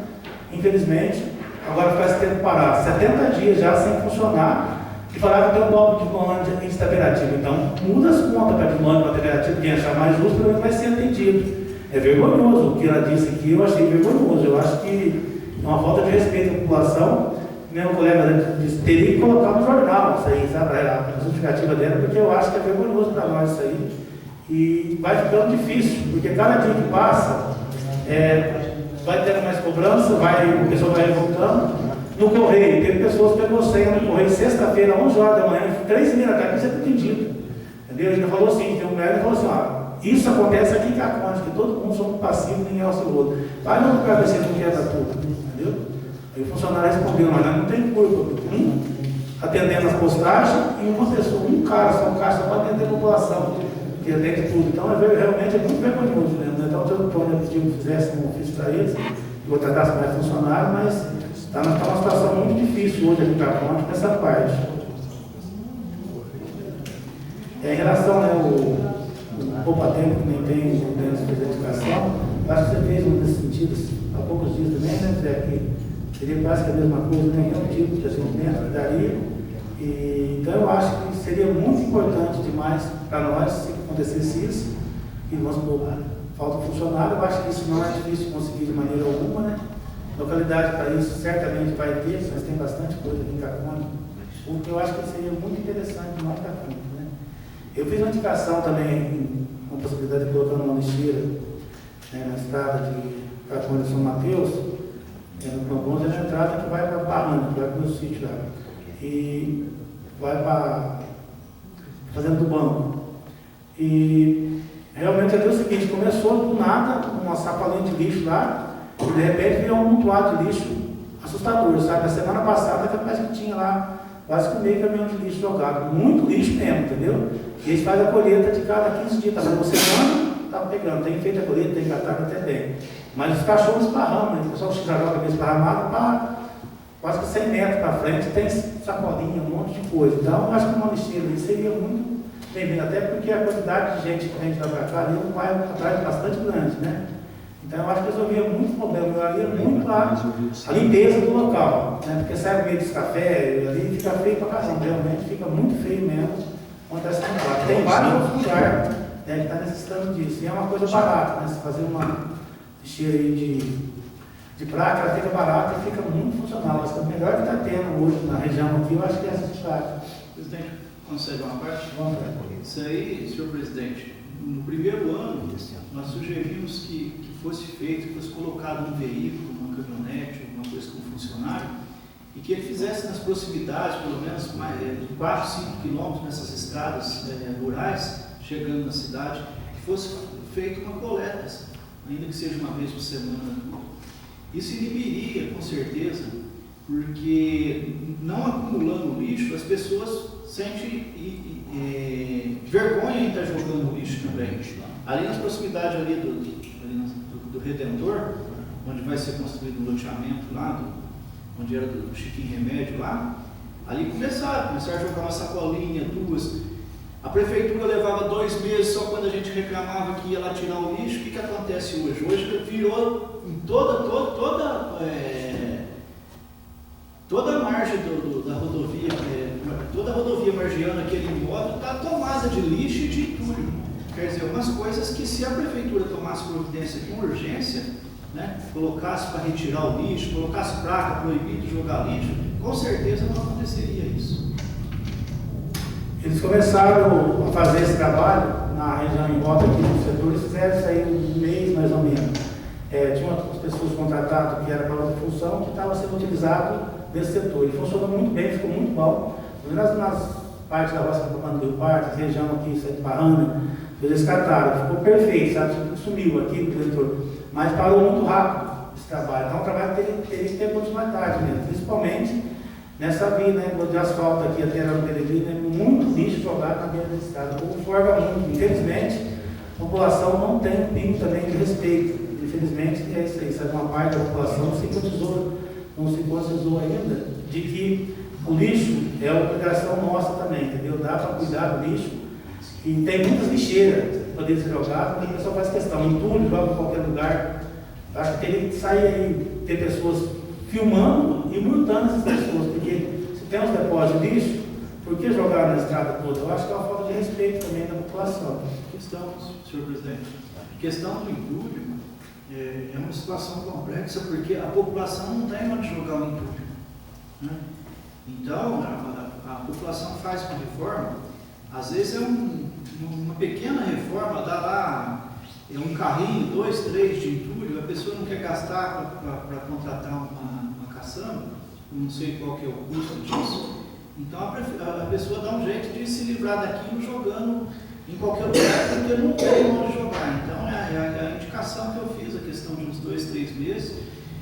Infelizmente, agora ficar esse tempo parado, 70 dias já sem funcionar, e falar que tem um golpe de Vinolândia em Itapiratiba. Então, muda as contas para Vinolândia, para Itapiratiba, quem achar mais justo, pelo menos vai ser atendido. É vergonhoso o que ela disse aqui, eu achei vergonhoso. Eu acho que é uma falta de respeito à população. Meu colega disse, teria que colocar no jornal isso aí, sabe, a justificativa dela, porque eu acho que é vergonhoso para nós isso aí. E vai ficando difícil, porque cada dia que passa, vai tendo mais cobrança, o pessoal vai voltando. No correio, teve pessoas que pegou senha no correio, sexta-feira, 11 horas da manhã, 3h30 da tarde, você está atendido. Entendeu? Ele falou assim, tem um médico que falou assim, isso acontece aqui em Caconde, que todo mundo somos passivos, ninguém é o seu outro. Vai no lugar você não quer dar tudo, entendeu? Aí o funcionário respondeu, mas não tem culpa. Atendendo as postagens e uma pessoa, um cara só para atender a população, que atende tudo. Então, realmente é muito vergonhoso mesmo. Então, o Antônio pediu que fizesse um ofício para eles, contratar mais funcionários, mas está numa situação muito difícil hoje aqui em Caconde com essa parte. Em relação ao poupa-tempo que nem tem o dentro de educação, eu acho que você fez um desses sentidos há poucos dias também, né, Zé? Que seria quase que a mesma coisa, né? É um tipo de atendimento que daria. Então eu acho que seria muito importante demais para nós se acontecesse isso, e vamos supor, falta funcionário, eu acho que isso não é difícil conseguir de maneira alguma, né? Localidade para isso certamente vai ter, mas tem bastante coisa aqui em Caconde, o que eu acho que seria muito interessante nós Caconde, né? Eu fiz uma indicação também, com a possibilidade de colocar uma lixeira, né, na estrada de Caconde e São Mateus, no Progonza, é a entrada que vai para Parranda, que vai para o meu sítio lá, e vai para Fazenda do Banco. E realmente é o seguinte, começou do nada, uma sacolinha de lixo lá, e de repente virou um montoado de lixo assustador, sabe? A semana passada parece que tinha lá quase que meio caminhão de lixo jogado, muito lixo mesmo, entendeu? E eles fazem a colheita de cada 15 dias, tá vendo? Você semana, tá pegando, tem feito a colheita, tem catado até bem. Mas os cachorros esparramam, né? O pessoal joga meio esparramado para quase que 100 metros para frente, tem sacolinha, um monte de coisa. Então, eu acho que uma lixeira aí seria muito bem-vinda, até porque a quantidade de gente que vem de lá para cá ali vai atrás bastante grande, né? Então, eu acho que resolvia muito problema, melhoraria muito a limpeza do local, né? Porque sai o meio dos cafés, ali fica feio para caramba, realmente fica muito feio mesmo. Acontece muito lá. Tem vários outros lugares, né, que está necessitando disso. E é uma coisa barata, né? Se fazer uma lixeira aí de placa, ela fica barata e fica muito funcional. Acho que o melhor que está tendo hoje na região aqui, eu acho que é essa de placa. Presidente, consegue uma parte? Vamos lá. Isso aí, senhor presidente, no primeiro ano, nós sugerimos que fosse feito, que fosse colocado um veículo, uma caminhonete, alguma coisa com funcionário, e que ele fizesse nas proximidades, pelo menos de 4, 5 quilômetros nessas estradas rurais, chegando na cidade, que fosse feita uma coleta, ainda que seja uma vez por semana. Isso inibiria, com certeza, porque não acumulando lixo, as pessoas sentem vergonha em estar jogando lixo também. Ali nas proximidades ali do Redentor, onde vai ser construído um loteamento lá, onde era do Chiquinho Remédio lá, ali começaram a jogar uma sacolinha, 2. A prefeitura levava 2 meses só quando a gente reclamava que ia lá tirar o lixo. O que acontece hoje? Hoje virou em toda a margem da rodovia, toda a rodovia margiana, aquele modo, está tomada de lixo e de entulho. Quer dizer, umas coisas que se a prefeitura tomasse providência com urgência, né, colocasse para retirar o lixo, colocasse placa proibido de jogar lixo, com certeza não aconteceria isso. Eles começaram a fazer esse trabalho na região em volta aqui do setor, eles fizeram isso aí um mês mais ou menos. Tinha umas pessoas contratadas que era para outra função que estava sendo utilizado nesse setor. E funcionou muito bem, ficou muito bom. Nas partes da roça do Comando do Parque, região aqui, de Parranda, eles cataram, ficou perfeito, sabe? Sumiu aqui no setor. Mas parou muito rápido esse trabalho. Então o trabalho teria que ter continuidade mesmo, principalmente nessa via, né, de asfalto aqui até a Peregrina, né, muito lixo jogado na beira da estrada. O povo forga muito. Infelizmente, a população não tem um pingo também de respeito. Infelizmente, é isso aí, sabe? Uma parte da população não se conscientizou ainda de que o lixo é uma obrigação nossa também, entendeu? Dá para cuidar do lixo. E tem muitas lixeiras que poderiam ser jogadas, mas o pessoal faz questão. Entulho, joga em qualquer lugar. Acho que teria que sair aí, ter pessoas filmando e multando essas pessoas, porque se tem uns depósitos de lixo, por que jogar na estrada toda? Eu acho que é uma falta de respeito também da população. Questão, senhor presidente, questão do entulho é uma situação complexa, porque a população não tem onde jogar o entulho, né? Então, a população faz uma reforma, às vezes é uma pequena reforma, dá lá um carrinho, 2, 3 de entulho, a pessoa não quer gastar para contratar uma caçamba, não sei qual que é o custo disso, então a pessoa dá um jeito de se livrar daquilo jogando em qualquer lugar, porque não tem onde jogar. Então é a indicação que eu fiz, a questão de uns 2, 3 meses,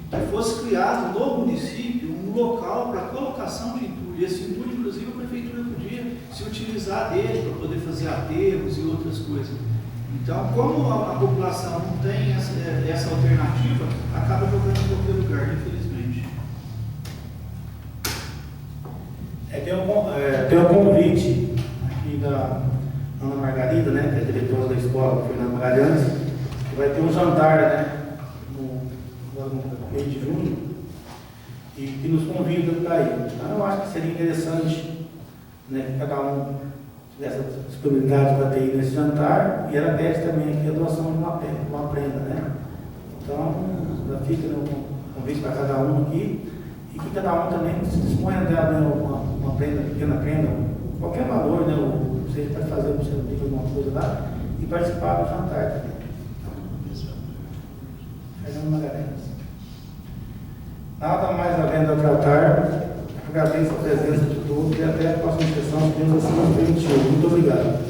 que fosse criado no município um local para colocação de entulho. E esse entulho, inclusive, a prefeitura podia se utilizar dele para poder fazer aterros e outras coisas. Então, como a população não tem essa alternativa, acaba jogando em qualquer lugar, infelizmente. Tem um convite aqui da Ana Margarida, né, que é diretora da escola, Fernando Magalhães, que vai ter um jantar, né, no mês de junho, e que nos convida para ir. Então, eu acho que seria interessante, né, que cada um tivesse disponibilidade para ter ido nesse jantar, e ela pede também aqui a doação de uma prenda, né? Então, já fica um convite para cada um aqui, e que cada um também se disponha a dar, né, uma prenda, pequena prenda, qualquer valor, né? Você pode fazer alguma coisa lá e participar do jantar também. Fernando Magalhães. Nada mais havendo a tratar, agradeço a presença de todos e até a próxima sessão, se Deus assim nos permitir. Muito obrigado.